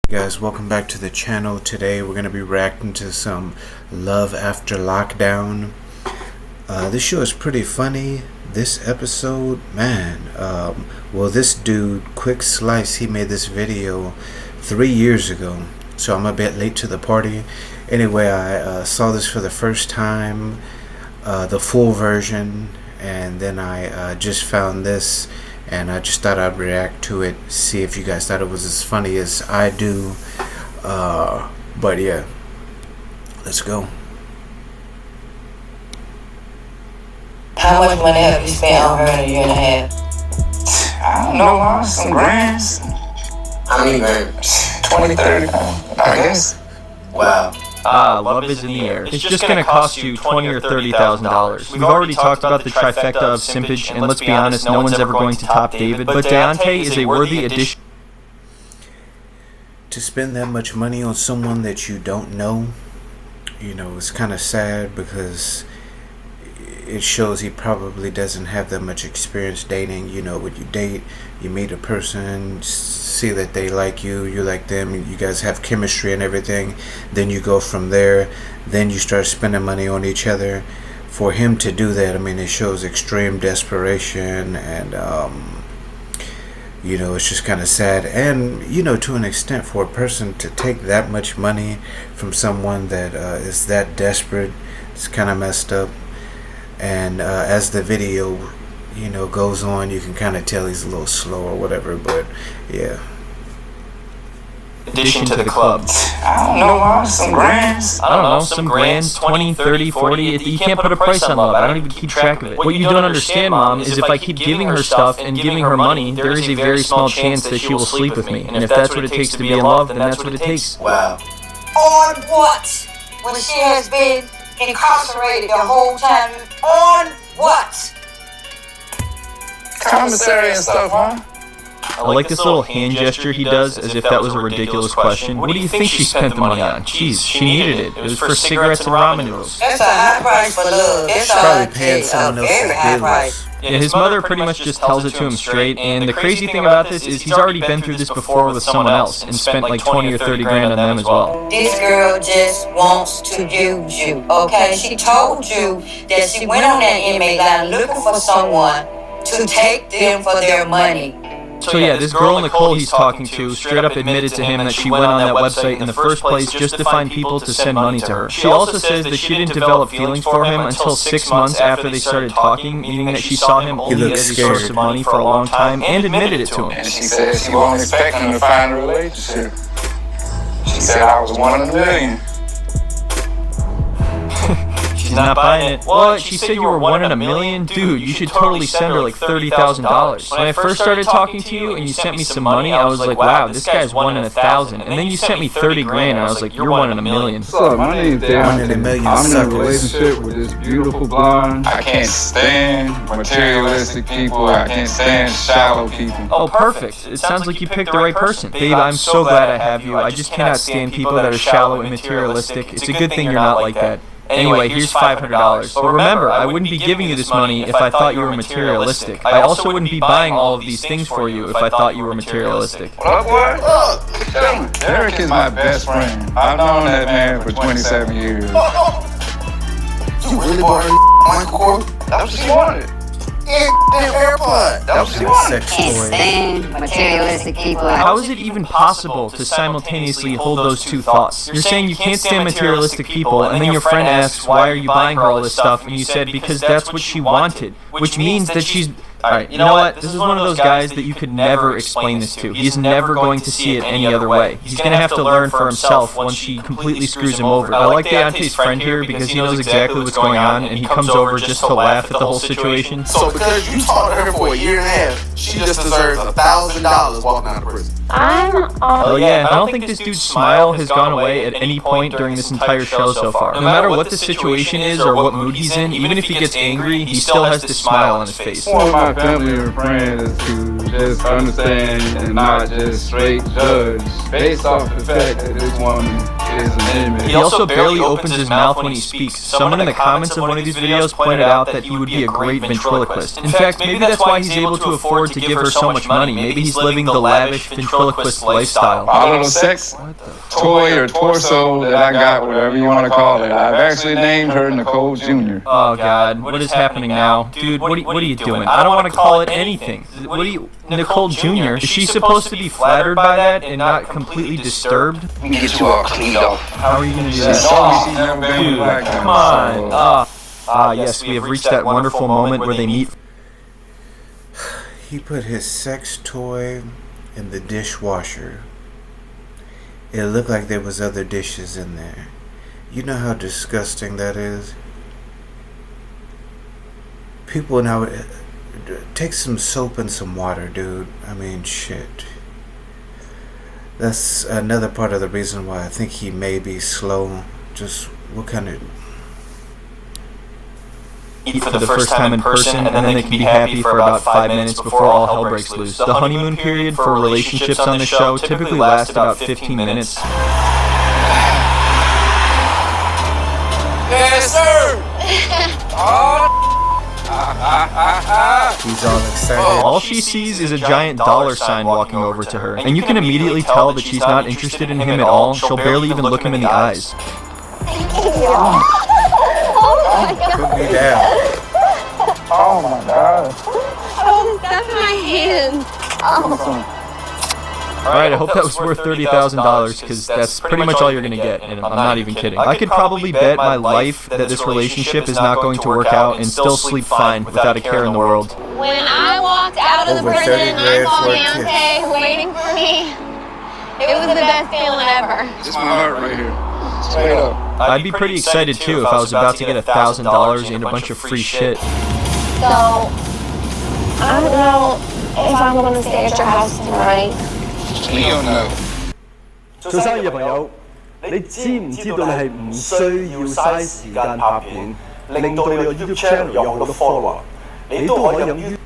Guys, welcome back to the channel. Today we're going to be reacting to some Love After Lockdown. This show is pretty funny. This episode, man, well, this dude TheQuickSlice, he made this video 3 years ago, so I'm a bit late to the party. Anyway, I saw this for the first time, the full version, and then I just found this, and I just thought I'd react to it, see if you guys thought it was as funny as I do. But yeah, let's go. How much money have you spent on her in a year and a half? I don't know, Mom. Some grands. How many grand? 20, 30, I guess. Wow. Love is in the air. It's just going to cost you $20,000 or $30,000. We've already talked about the trifecta of simpage, and let's be honest, no one's ever going to top David, but Dontay is a worthy addition. To spend that much money on someone that you don't know, you know, it's kind of sad, because it shows he probably doesn't have that much experience dating. You know, when you date, you meet a person, see that they like you, you like them, you guys have chemistry and everything, then you go from there, then you start spending money on each other. For him to do that, I mean, it shows extreme desperation, and you know, it's just kind of sad. And you know, to an extent, for a person to take that much money from someone that is that desperate, it's kind of messed up. And as the video, you know, goes on, you can kind of tell he's a little slow or whatever, but yeah. Addition to the club. I don't know, Mom. Some grands. I don't know, some grands, 20, 30, 40. You can't put a price on love. I don't even keep track of it. What you don't understand, Mom, is if I keep giving her stuff and giving her money, there is a very small chance that she will sleep with me. And if that's what it takes to be in love, then that's what it takes. Wow. On what? When she has been incarcerated the whole time. On what? Commissary and stuff, huh? I like this little hand gesture he does, as if that was a ridiculous question. What do you think she spent the money on? Jeez, she needed it. It was for cigarettes and ramen noodles. That's a high price for love. That's Probably paying someone else's very high bills. price. Yeah, his mother pretty much just tells it to him straight, and the crazy thing about this is he's already been through this before with someone else and spent like 20 or 30 grand on them as well. This girl just wants to use you, okay? She told you that she went on that inmate line looking for someone to take them for their money. So yeah, this girl Nicole he's talking to straight up admitted to him that she went on that website in the first place just to find people to send money to her. She also says that she didn't develop feelings for him until 6 months after they started talking, meaning that she saw him only as a source of money for a long time and admitted it to him. And she said she wasn't expecting to find a relationship. She said I was one in a million. She's not buying it. What? She said you were one in a million? Dude, you should totally send her like $30,000. When I first started talking to you and you sent me some money, I was like, wow, this guy's 1 in 1,000. And then you sent me 30 grand and I was like, you're 1 in a million. What's up? My name's One in a Dontay. million I'm in a suckers. relationship with this beautiful blonde. I can't stand materialistic people. I can't stand shallow people. Oh, perfect. It sounds like you picked the right person. Babe, I'm so glad I have you. I just cannot stand people that are shallow and materialistic. It's a good thing you're not like that. Anyway, here's $500. But remember, I wouldn't be giving you this money if I thought you were materialistic. I also wouldn't be buying all of these things for you if I thought you were materialistic. What up, boy? Tell me. Derek is my best friend. I've known that man for 27 years. You really bought her Michael Kors? That was what she wanted. AirPod. That was what she wanted. Sex Can't toy. stand materialistic people. How is it even possible to simultaneously hold those two thoughts? You're saying you can't stand materialistic people, and then your friend asks, why are you buying her all this stuff? And you said, because that's what she wanted, which means that she's... Alright, you know what? This is one of those guys that you could never explain this to. He's never going to see it any other way. He's going to have to learn for himself once she completely screws him over. I like Deontay's friend here because he knows exactly what's going on, and he comes over just to laugh at the whole situation. So because you talked to her for a year and a half, she just deserves $1,000 walking out of prison. Oh yeah, I don't think this dude's smile has gone away at any point during this entire show so far. No matter what the situation is or what mood he's in, even if he gets angry, he still has this smile on his face. One of my family and friends to just understand and not just straight judge based off the fact that this woman is an inmate. He also barely opens his mouth when he speaks. Someone in the comments of one of these videos pointed out that he would be a great ventriloquist. In fact, maybe that's why he's able to afford to give her so much money. Maybe he's living the lavish ventriloquist lifestyle. My little sex toy or torso that I got, whatever you want to call it, I've actually named her Nicole Jr. Oh God, what is happening now? Dude, what are you doing? I don't want to call it anything. What do you, Nicole Jr.? Is she supposed to be flattered by that and not completely disturbed? We can get you all cleaned up. How are you gonna do She's that? told me she's never been with Dude, a black man. come on. Yes, we have reached that wonderful moment where they meet. He put his sex toy in the dishwasher. It looked like there was other dishes in there. You know how disgusting that is? People now, take some soap and some water, dude. I mean, shit. That's another part of the reason why I think he may be slow. Just what kind of... Meet for the first time in person, and then they can be happy for about 5 minutes before all hell breaks loose. The honeymoon period for relationships on the show typically lasts about 15 minutes. Yes, sir. He's all excited. All she sees is a giant dollar sign walking over to her, and you can immediately tell that she's not interested in him at all. She'll barely even look him in the eyes. Put me down. Oh my God. Oh, that's my hand. Alright, I hope that was worth $30,000, because that's pretty much all you're gonna get, and I'm not even kidding. I could probably bet my life that this relationship is not going to work out and still sleep fine without a care in the world. When I walked out of the Over prison 30 and I grand saw for a Dontay waiting for me, it was the best feeling ever. This is my heart right here. Straight up. I'd be pretty excited too if I was about to get $1,000 and a bunch of free shit. So, I don't know if I'm going to stay at your house tonight. We don't know. 做生意嘅朋友，你知唔知道你係唔需要嘥時間拍片，令到你個 YouTube channel 有好多 follower，你都可以用 YouTube。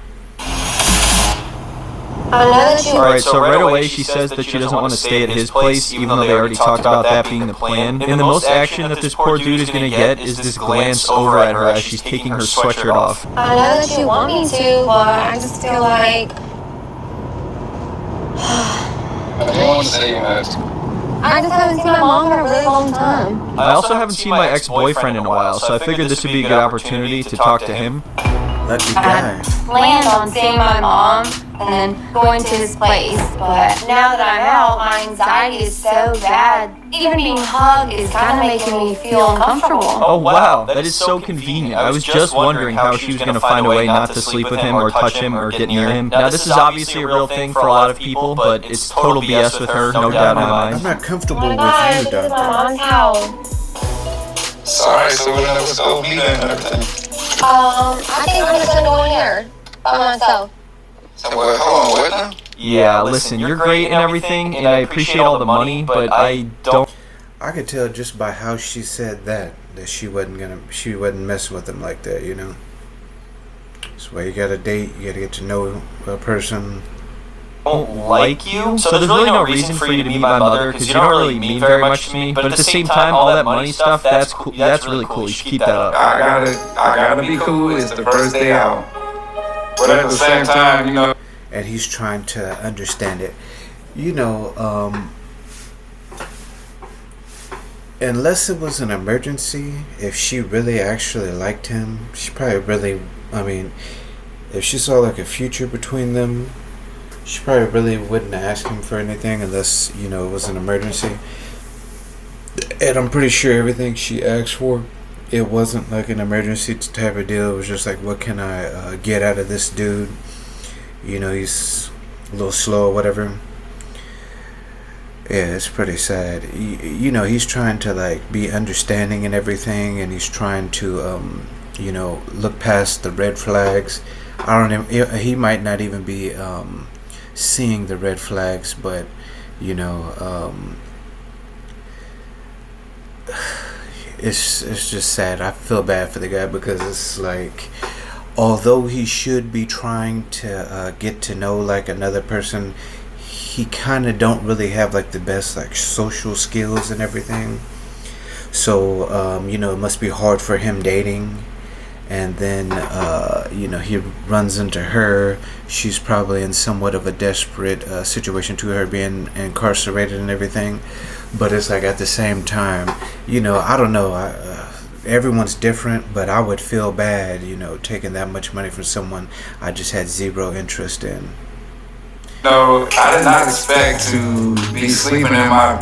I know that you Alright, so right away she says that she doesn't want to stay at his place, even though they already talked about that being the plan. And the most action that this poor dude is gonna get is this glance over at her as she's taking her sweatshirt off. I know that you want me to, but I just feel like I don't want to say much. I just haven't seen my mom in a really long time. I also haven't seen my ex-boyfriend in a while, so I figured this would be a good opportunity to talk to him. Lucky I guy. had planned on seeing my mom and then going to his place, but now that I'm out, my anxiety is so bad. Even being hugged is kind of making me feel uncomfortable. Oh wow, that is so convenient. I was just wondering how she was going to find a way not to sleep with him or touch him or get near him. Now this is obviously a real thing for a lot of people, but it's total BS with her, no doubt in my I'm mind. not comfortable Oh my with god, you, this is my Dontay. mom's house. Sorry, so we'll never go meet her and everything. I think I'm just gonna go in here by myself. So, well, hold on, what now? Yeah, listen, you're great and everything, and I appreciate all the money, but I don't... I could tell just by how she said that she wasn't messing with him like that, you know. That's why you gotta date, you gotta get to know a person. don't like you, so there's really no reason for you to meet my mother, because you don't really mean very much to me, but at the same time, all that money stuff, that's cool, that's really cool, you should keep that up. I gotta be cool. It's the first day out. But at the same time, you know. And he's trying to understand it. You know, unless it was an emergency, if she really actually liked him, she probably really, I mean, if she saw like a future between them, she probably really wouldn't ask him for anything unless, you know, it was an emergency. And I'm pretty sure everything she asked for, it wasn't like an emergency type of deal. It was just like, what can I get out of this dude? You know, he's a little slow or whatever. Yeah, it's pretty sad. You know, he's trying to like be understanding and everything, and he's trying to, you know, look past the red flags. I don't know. He might not even be seeing the red flags, but you know, it's just sad. I feel bad for the guy because it's like although he should be trying to get to know like another person, he kind of don't really have like the best like social skills and everything. So you know, it must be hard for him dating. And then you know, he runs into her. She's probably in somewhat of a desperate situation to her being incarcerated and everything. But it's like at the same time, you know, I don't know, everyone's different, but I would feel bad, you know, taking that much money from someone I just had zero interest in. No, I did not expect to be sleeping in my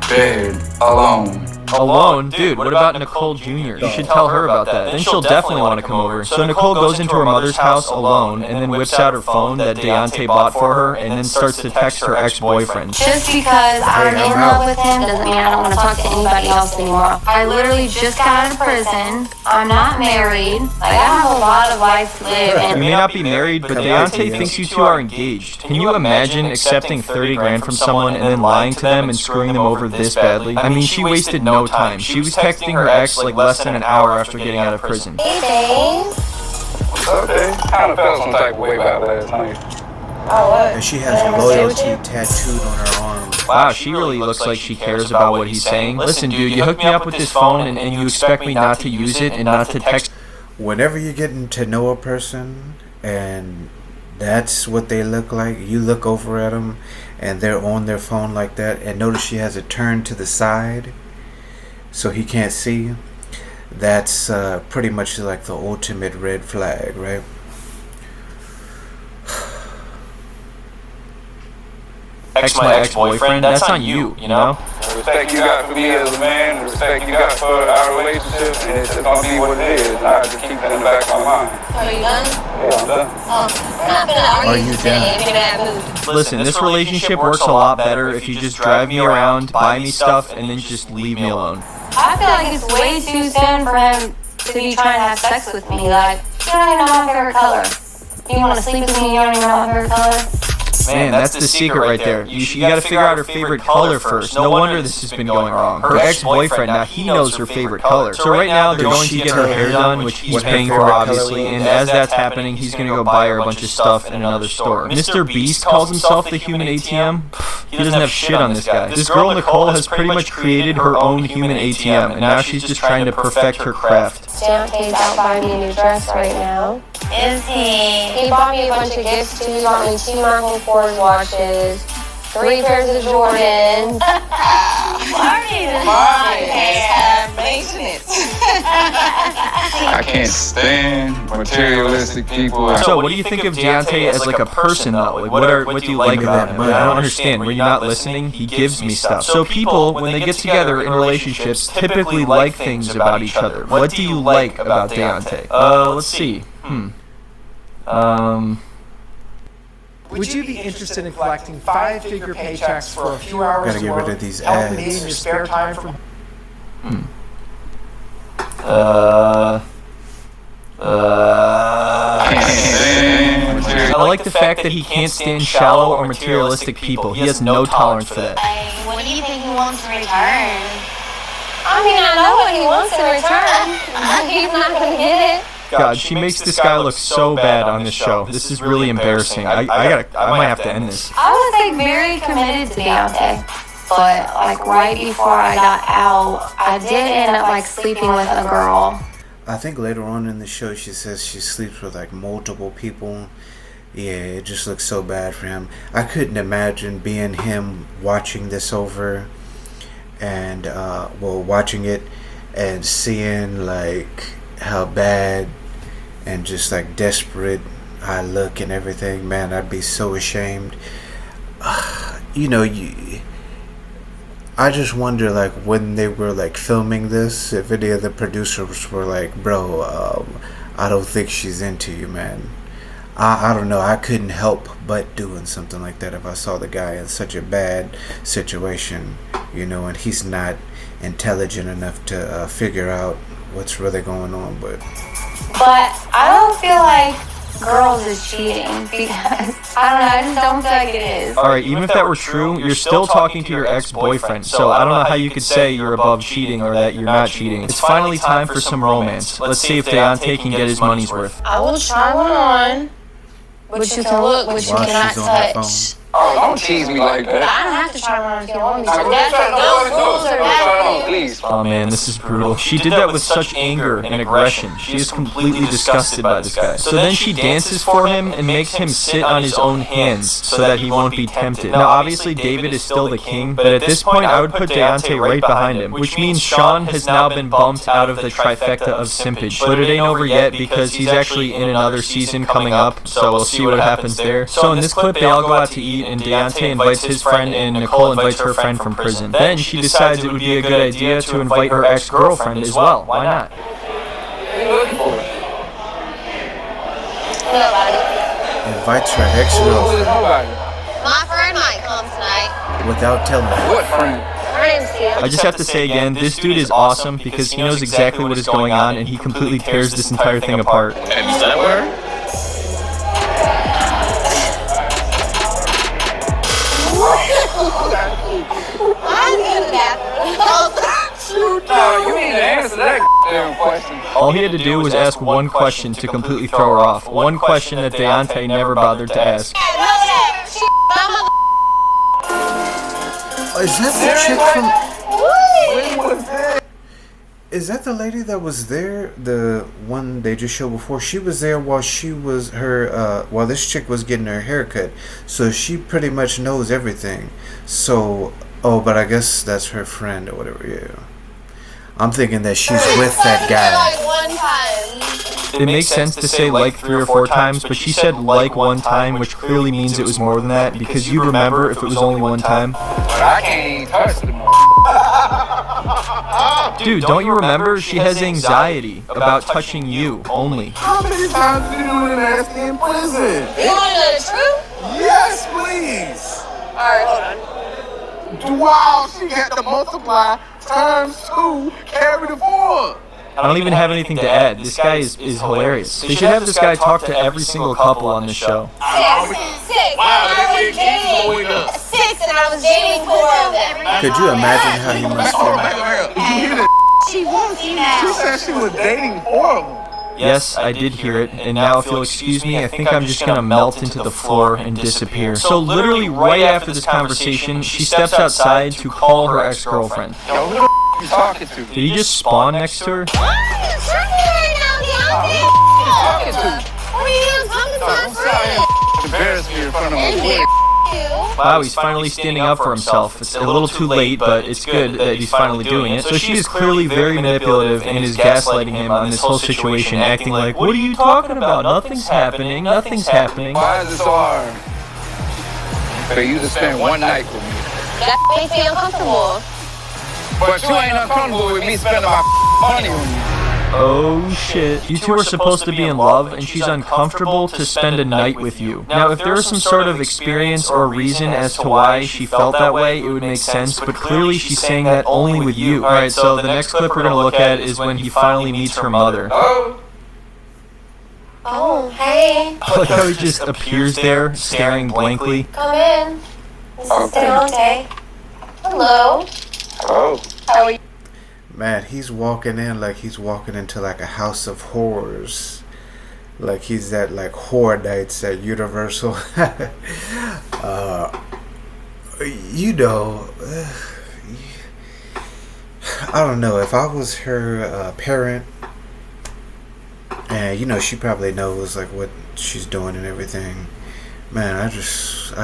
bed alone. Alone? Dude, what about Nicole Jr.? You should tell her about that. Then she'll definitely want to come over. So Nicole goes into her mother's house alone and then whips out her phone that Dontay bought for her and then starts to text her ex-boyfriend. Just because I'm in love with him doesn't mean I don't want to talk to anybody else anymore. I literally just got out of prison. I'm not married. Like, I have a lot of life to live. You may not be married, but Dontay thinks you two are engaged. Can you imagine accepting 30 grand from someone and then lying to them and screwing them over this badly? I mean, she wasted no time. She was texting her ex like less than an hour after getting out of prison. Hey, babe. What's up, babe? Kind of felt some type of way about last night. Oh, what? And she has loyalty tattooed on her arm. Wow, she really looks like she cares about what he's saying. Listen, dude, you hooked me up with this phone and you expect me not to use it and not to text. Whenever you're getting to know a person and that's what they look like, you look over at them and they're on their phone like that, and notice she has it turned to the side so he can't see. That's pretty much like the ultimate red flag, right? My ex-boyfriend, that's on you, you know? The respect you got for me as a man, the respect you got for our relationship, and it's gonna be what it is. I have to keep that in the back of my mind. Are you done? Yeah, I'm done. We're not gonna argue. Are you done? In that mood. Listen, this relationship works a lot better if you just drive me around, buy me stuff, and then just leave me alone. I feel like it's way too soon for him to be trying to have sex with me. Like, you don't even know my favorite color. You want to sleep with me, you don't even know my favorite color. Man, that's the secret right there. You gotta figure out her favorite color first. No wonder this has been going wrong. Her ex-boyfriend, now he knows her favorite color. So right now they're going to get her hair done, which he's paying for obviously, and as that's happening, he's gonna go buy her a bunch of stuff in another store. Mr. Beast calls himself the human ATM? He doesn't have shit on this guy. This girl Nicole has pretty much created her own human ATM, and now she's just trying to perfect her craft. Dontay's out buying me a new dress right now. Is he? He bought me a bunch of gifts too. He bought me 2 Michael Kors watches, 3 pairs of Jordans. Marty's have maintenance. I can't stand materialistic people. So, what do you think of Dontay as like a person though? Like, what do you like about him? I don't understand. Were you not listening? He gives me stuff. So people, when they get together in relationships, typically like things about each other. What do you like about Dontay? Let's see. Would you be interested in collecting 5-figure paychecks for a few hours Gotta of get work, rid of these helping me in ads. your spare time from I like the fact that he can't stand shallow or materialistic people. He has no tolerance for that. What do you think he wants in return? I mean, I know what he wants in return. He's not gonna get it. God, she makes this guy look so bad on this show. This is really embarrassing. I might have to end this. I was like very committed to Dontay, but like right before I got out, I did end up like sleeping with a girl. I think later on in the show she says she sleeps with like multiple people. Yeah, it just looks so bad for him. I couldn't imagine being him watching this over and watching it and seeing like how bad and just like desperate I look and everything. Man, I'd be so ashamed. I just wonder, like, when they were like filming this, if any of the producers were like, bro, I don't think she's into you, man. I don't know. I couldn't help but doing something like that if I saw the guy in such a bad situation, and he's not intelligent enough to figure out what's really going on. But I don't feel like girls is cheating because I don't know, I just don't feel like it is. Alright, even if that were true, you're still talking to your ex-boyfriend, so I don't know how you could say you're above cheating or that you're not cheating. It's finally time for some romance. Let's see if Dontay can get his money's worth. I will try one on, but you can look, but you While cannot she's on her touch. Oh, don't tease me like I don't that. have to try one on if you want me to. Go That's try what those rules are bad for you. please. Oh man, this is brutal. She did that with such anger and aggression. She is completely disgusted by this guy. So then she dances for him and makes him sit on his own hands so that he won't be tempted. Now obviously David is still the king, but at this point I would put Dontay right behind him, which means Sean has now been bumped out of the trifecta of simpage. But it ain't over yet because he's actually in another season coming up, so we'll see what happens there. So in this clip they all go out to eat and Dontay invites his friend and Nicole invites her friend from prison. Then she decides it would be a good idea to invite her ex-girlfriend as well. Why not? Invites her ex-girlfriend My friend might come tonight. without telling her. What friend? Her name's Kim. I just have to say again, this dude is awesome because he knows exactly what is going on and he completely tears this entire thing apart. And is that where? No, you need to answer that damn question. All he had to do was ask one question to completely throw her off. One question that Dontay never bothered to ask. Is that the chick from... Is that the lady that was there? The one they just showed before? She was there while while this chick was getting her haircut. So she pretty much knows everything. So, but I guess that's her friend or whatever, yeah. I'm thinking that she's with that guy. It makes sense to say like 3 or 4 times, but she said like one time, which clearly means it was more than that, because you remember if it was only one time. But I can't even touch the Dude, don't you remember? She has anxiety about touching you only. How many times did you do an nasty in prison? You want to know the truth? Yes, please. Alright, hold on. Wow, she had to multiply times 2, carry the 4. I don't even have anything to add. This guy is hilarious. They should have this guy talk to every single couple on this show. 6. And I was dating 4 of them. Could you imagine how he must feel? She wants you now. She said she was dating 4 of them. Yes, I did hear it, and now if you'll excuse me, I think I'm just gonna melt into the floor and disappear. So literally right after this conversation, she steps outside to call her ex-girlfriend. Yo, who the you talking to? Did he just spawn next to her? What are you talking Talking to? What are you talking to my friend? Embarrass me in front of my boy. Wow, he's finally standing up for himself. It's a little too late, but it's good that he's finally doing it. So she is clearly very manipulative and is gaslighting him on this whole situation, acting like, what are you talking about? Nothing's happening, nothing's happening. Why is it so hard for you to spend one night with me? That makes me uncomfortable. But you ain't uncomfortable with me spending my money on you. Oh shit. You two are supposed to be in love, and she's uncomfortable to spend a night with you. Now, if there was some sort of experience or reason as to why she felt that way, it would make sense, but clearly she's saying that only with you. Alright, so the next clip we're gonna look at is when he finally meets her mother. Oh, hey. I like how he just appears there, staring blankly. Come in. This is Dontay. Hello. Oh. How are you? Man, he's walking in like he's walking into like a house of horrors. Like he's at like horror nights at Universal. You know, I don't know, if I was her parent, and you know, she probably knows like what she's doing and everything. Man, I'd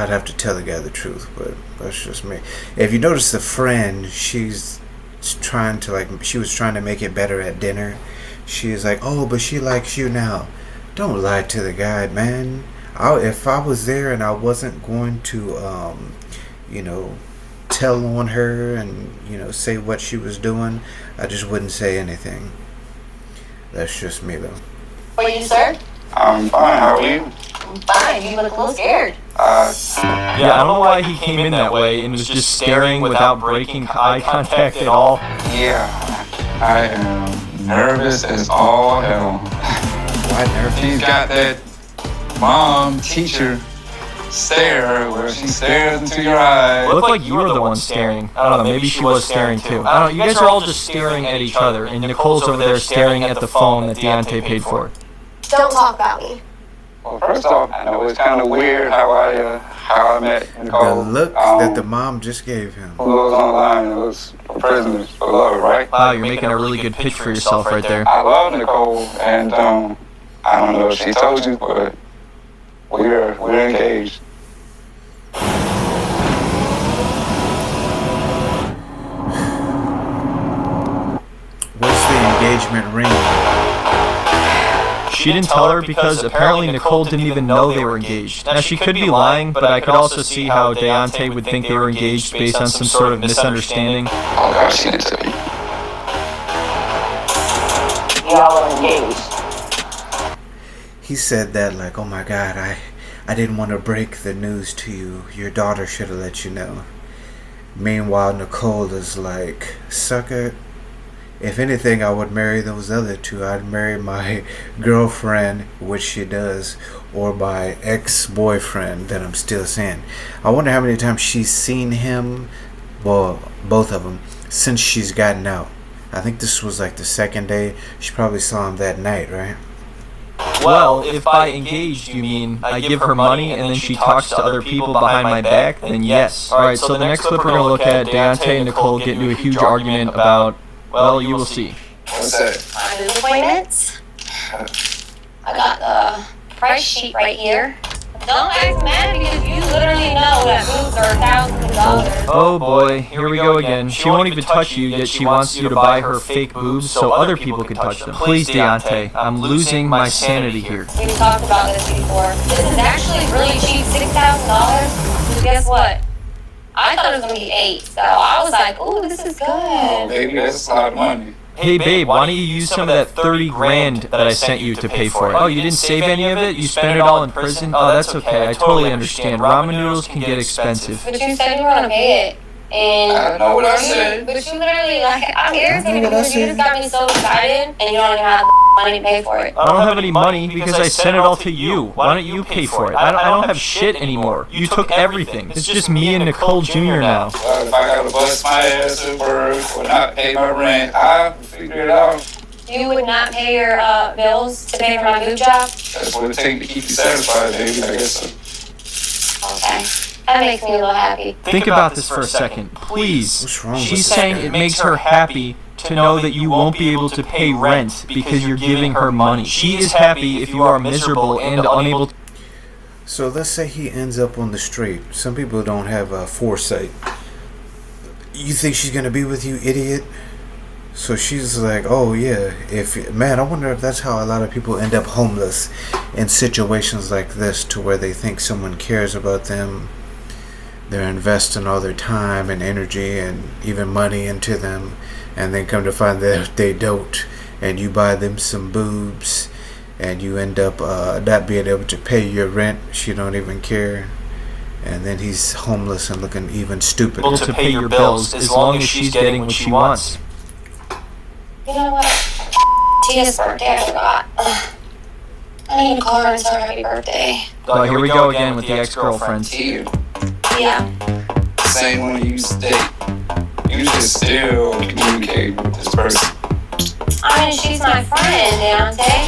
have to tell the guy the truth, but that's just me. If you notice the friend, she was trying to make it better at dinner. She is like, oh, but she likes you now. Don't lie to the guy, man. If I was there and I wasn't going to, you know, tell on her and, you know, say what she was doing, I just wouldn't say anything. That's just me, though. How are you, sir? I'm fine, how are you? I'm fine. You look a little scared. Yeah, I don't know why he came in that way and was just staring without breaking eye contact at all. Yeah, I am nervous as all hell. Why nervous? She's got that mom teacher stare where she stares into your eyes. It looked like you were the one staring. I don't know, maybe she was staring too. I don't know, you guys are all just staring at each other, and Nicole's over there staring at the phone that Dontay paid for. Don't talk about me. Well, first off, I know it's kind of weird how I met Nicole. The look that the mom just gave him. Who was online, it was prisoners for love, right? Wow, you're making a really good pitch for yourself right there. I love Nicole, and I don't know if she told you, but we're engaged. What's the engagement ring? She didn't tell her because apparently Nicole didn't even know they were engaged. Now, she could be lying, but I could also see how Dontay would think they were engaged based on some sort of misunderstanding. Oh gosh, she didn't tell you. Y'all are engaged. He said that like, oh my God, I didn't want to break the news to you. Your daughter should have let you know. Meanwhile, Nicole is like, sucker. If anything, I would marry those other two. I'd marry my girlfriend, which she does, or my ex-boyfriend that I'm still seeing. I wonder how many times she's seen him, well, both of them, since she's gotten out. I think this was like the second day. She probably saw him that night, right? Well, if by engaged you mean I give her money and then she talks to other people behind my back, then yes. Alright, so the next clip we're going to look at, Dontay and Nicole get into a huge argument about, well, you will see. What's that? My boob appointments. I got the price sheet right here. Don't act mad because you literally know that boobs are $1,000. Oh boy, here we go again. She won't even touch you, yet she wants you to buy her fake boobs so other people can touch them. Please, Dontay, I'm losing my sanity here. We talked about this before. This is actually really cheap, $6,000. So guess what? I thought it was going to be $8,000, so I was like, ooh, this is good. Oh, baby, that's a lot of money. Hey babe, why don't you use some of that 30 grand that I sent you to pay for it? Oh, you didn't save any of it? You spent it all in prison? Oh, that's okay. I totally understand. Ramen noodles can get expensive. But you said you were going to pay it. And I know what I said. But you literally, like, I'm irritated because you just got me so excited and you don't even have the money to pay for it. I don't have any money because I sent it all to you. Why don't you pay for it? I don't have shit anymore. You took everything. It's just me and Nicole Jr. now. Well, if I gotta bust my ass at work or not pay my rent, I'll figure it out. You would not pay your bills to pay for my boob job? That's what it takes to keep you satisfied, baby. I guess so. Okay. That makes me a little happy. Think about this for a second, please. What's wrong with She's that? saying it makes her happy to know that you won't be able to pay rent because you're giving her money. She is happy if you are miserable and unable to... So let's say he ends up on the street. Some people don't have foresight. You think she's gonna be with you, idiot? So she's like, oh yeah, I wonder if that's how a lot of people end up homeless in situations like this, to where they think someone cares about them. They're investing all their time and energy and even money into them, and then come to find that they don't, and you buy them some boobs and you end up not being able to pay your rent. She don't even care, and then he's homeless and looking even stupider. to pay your bills as long as she's getting what she wants. You know what? Tia's birthday, I forgot. I need to call her and tell her happy birthday. Oh, here we go again with the ex-girlfriends. Here, Yeah. same one you used to date. You should still communicate with this person. I mean, she's my friend, Dontay.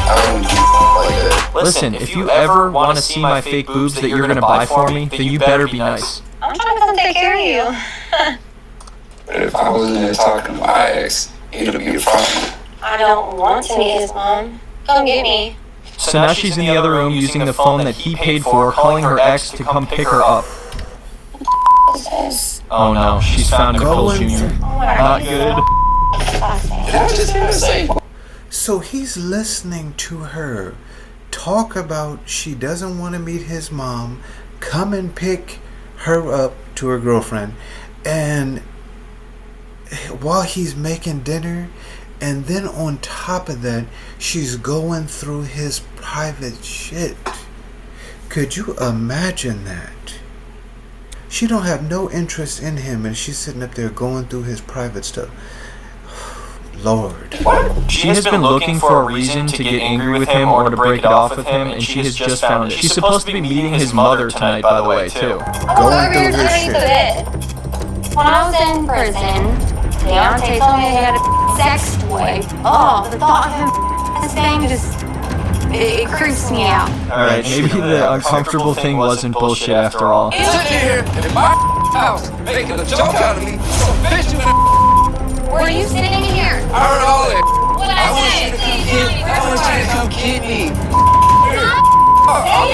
I don't do like that. Listen, if you ever want to see my fake boobs that you're gonna buy for me, then you better be nice. I'm trying to come take care of you. But if I wasn't there talking to my ex, it'll be a problem. I don't want to meet his mom. Come get me. So now she's in the other room using the phone that he paid for, calling her ex to come pick her up. Oh no, she's found Nicole Jr. Not good. Did I just hear her say? So he's listening to her talk about she doesn't want to meet his mom, come and pick her up to her girlfriend, and while he's making dinner, and then on top of that, she's going through his private shit. Could you imagine that? She don't have no interest in him, and she's sitting up there going through his private stuff. Lord. She has been looking for a reason to get angry with him or to break it off with him, and she has just found it. She's supposed to be meeting his mother tonight, by the way, too. Going through her shit. When I was in prison, Dontay told me he had a sex toy. Oh, the thought of him this thing just, it creeps me out. Alright, maybe the uncomfortable thing wasn't bullshit after all. Sitting here in my house making a joke out of me. So bitch, you Were you sitting here? I heard all that. What I say? Please tell me. I want you to come get me. Say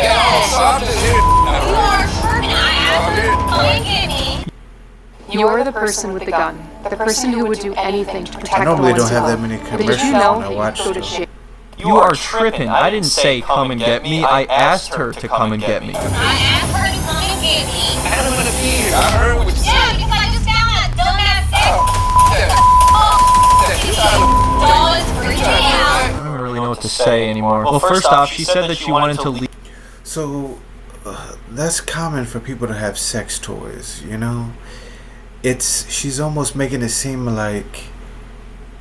that. So I'm just here. You are tripping. I asked her to come get me. You're the person with the gun. The person who would do anything to protect I normally the don't ones have you that many love. But did commercials you know when I that you watch could go to them. jail? You are tripping. I didn't say come and get me. I asked her to come and get me. I asked her to come and get me. I don't want to be here. I heard what you said. Yeah, because I just found that dumbass sex. Dollars freaking out. I don't really know what to say anymore. Well, first off, she said that she wanted to leave. So, that's common for people to have sex toys, you know? She's almost making it seem like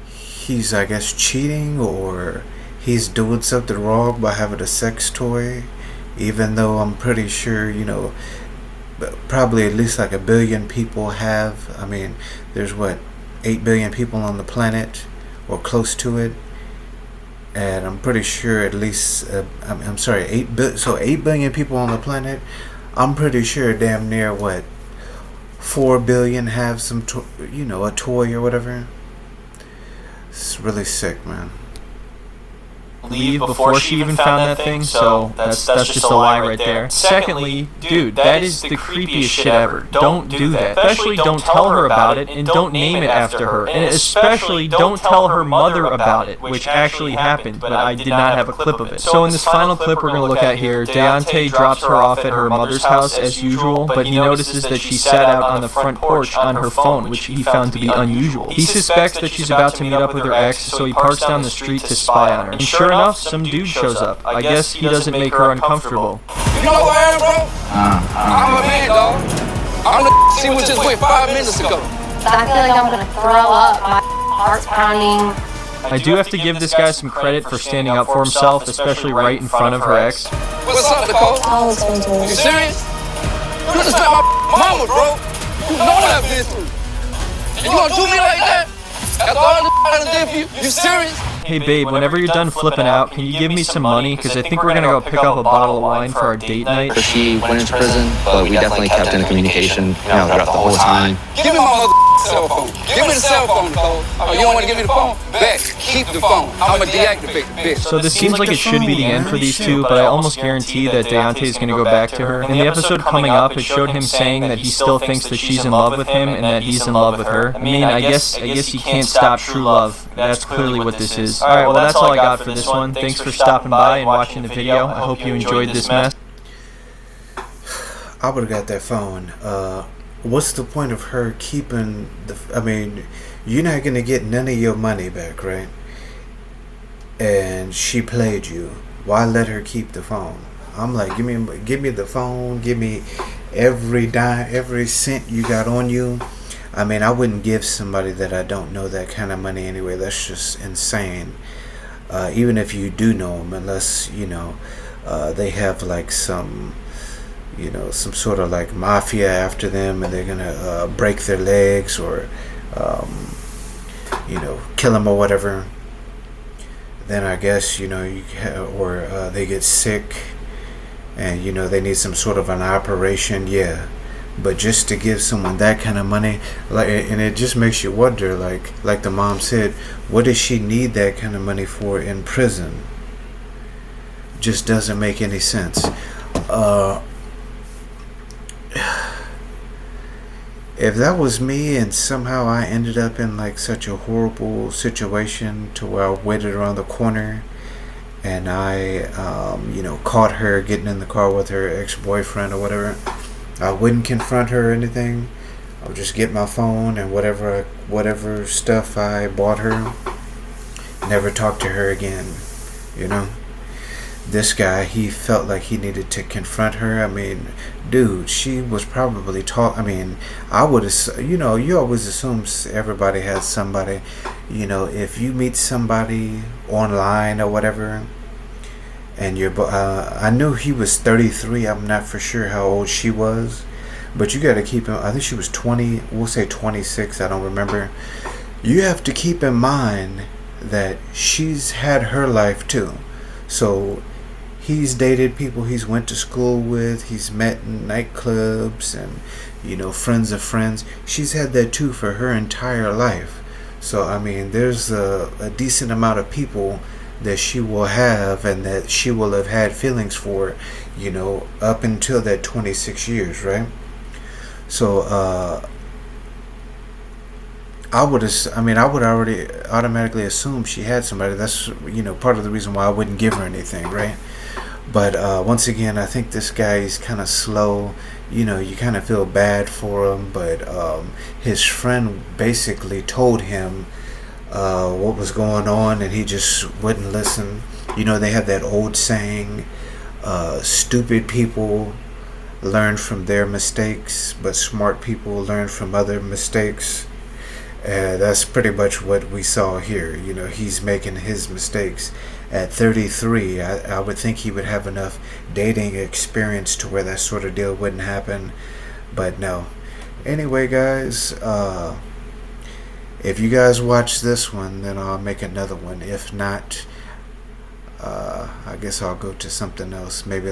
he's, I guess, cheating or he's doing something wrong by having a sex toy, even though I'm pretty sure, you know, probably at least like 1 billion people have. I mean, there's 8 billion people on the planet or close to it, and I'm pretty sure at least I'm sorry, 8 billion people on the planet. I'm pretty sure damn near 4 billion have some a toy or whatever. It's really sick, man. Leave before she even found that thing, so that's just a lie right there. Secondly, dude, that is the creepiest shit ever. Don't do that. Especially don't tell her about it, and don't name it after her. And especially don't tell her mother about it, which actually happened, but I did not have a clip of it. So in this final clip we're going to look at here, Dontay drops her off at her mother's house as usual, but he notices that she sat out on the front porch on her phone, which he found to be unusual. He suspects that she's about to meet up with her ex, so he parks down the street to spy on her. And sure enough, some dude shows up. I guess he doesn't make her uncomfortable. You know who I am, bro? I'm a man, dog. I'm the she was just went 5 minutes ago. I feel like I'm gonna throw up. My heart's pounding. I do have to give this guy some credit for standing up for himself, especially right in front of her ex. What's up, Nicole? I'll explain to her. You serious? You just met my mama, bro. You know that bitch. And you gonna do me like that? After all the I done did for you? You serious? Hey babe, whenever you're done flipping out, can you give me some money? Because I think we're gonna go pick up a bottle of wine for our date night. She went into prison, but we definitely kept in communication, throughout the whole time. Give me my cell phone. Give me the cell phone, Nicole. Oh, you don't want to give me the phone? Bet. Keep the phone. I'm gonna deactivate the bitch. So this seems like it should be the end for these two, but I almost guarantee that Dontay is gonna go back to her. In the episode coming up, it showed him saying that he still thinks that she's in love with him and that he's in love with her. I mean, I guess you can't stop true love. That's clearly what this is. Alright, well that's all I got for this one. Thanks for stopping by and watching the video. I hope you enjoyed this mess. I would have got that phone. What's the point of her keeping I mean, you're not gonna get none of your money back, right? And she played you. Why let her keep the phone? I'm like, give me the phone. Give me every dime, every cent you got on you. I mean, I wouldn't give somebody that I don't know that kind of money anyway. That's just insane. Even if you do know them, unless they have like some sort of like mafia after them, and they're gonna break their legs or kill them or whatever. Then I guess they get sick and they need some sort of an operation. Yeah, but just to give someone that kind of money, and it just makes you wonder, like the mom said, what does she need that kind of money for in prison? Just doesn't make any sense. If that was me and somehow I ended up in like such a horrible situation to where I waited around the corner and I caught her getting in the car with her ex-boyfriend or whatever, I wouldn't confront her or anything. I would just get my phone and whatever stuff I bought her, never talk to her again. This guy, he felt like he needed to confront her. I mean, dude, she was probably I mean, I would, you always assume everybody has somebody. you know, if you meet somebody online or whatever, and I knew he was 33. I'm not for sure how old she was, but you got to keep him. I think she was 20. We'll say 26. I don't remember. You have to keep in mind that she's had her life too. So he's dated people he's went to school with. He's met in nightclubs and, you know, friends of friends. She's had that too for her entire life. So I mean, there's a decent amount of people that she will have and that she will have had feelings for, you know, up until that 26 years, right? So I would already automatically assume she had somebody. That's, you know, part of the reason why I wouldn't give her anything, right? But once again, I think this guy is kind of slow. You know, you kind of feel bad for him, but his friend basically told him what was going on, and he just wouldn't listen. You know, they have that old saying, stupid people learn from their mistakes, but smart people learn from other mistakes. That's pretty much what we saw here. You know, he's making his mistakes. At 33, I would think he would have enough dating experience to where that sort of deal wouldn't happen. But no. Anyway, guys, if you guys watch this one, then I'll make another one. If not, I guess I'll go to something else. Maybe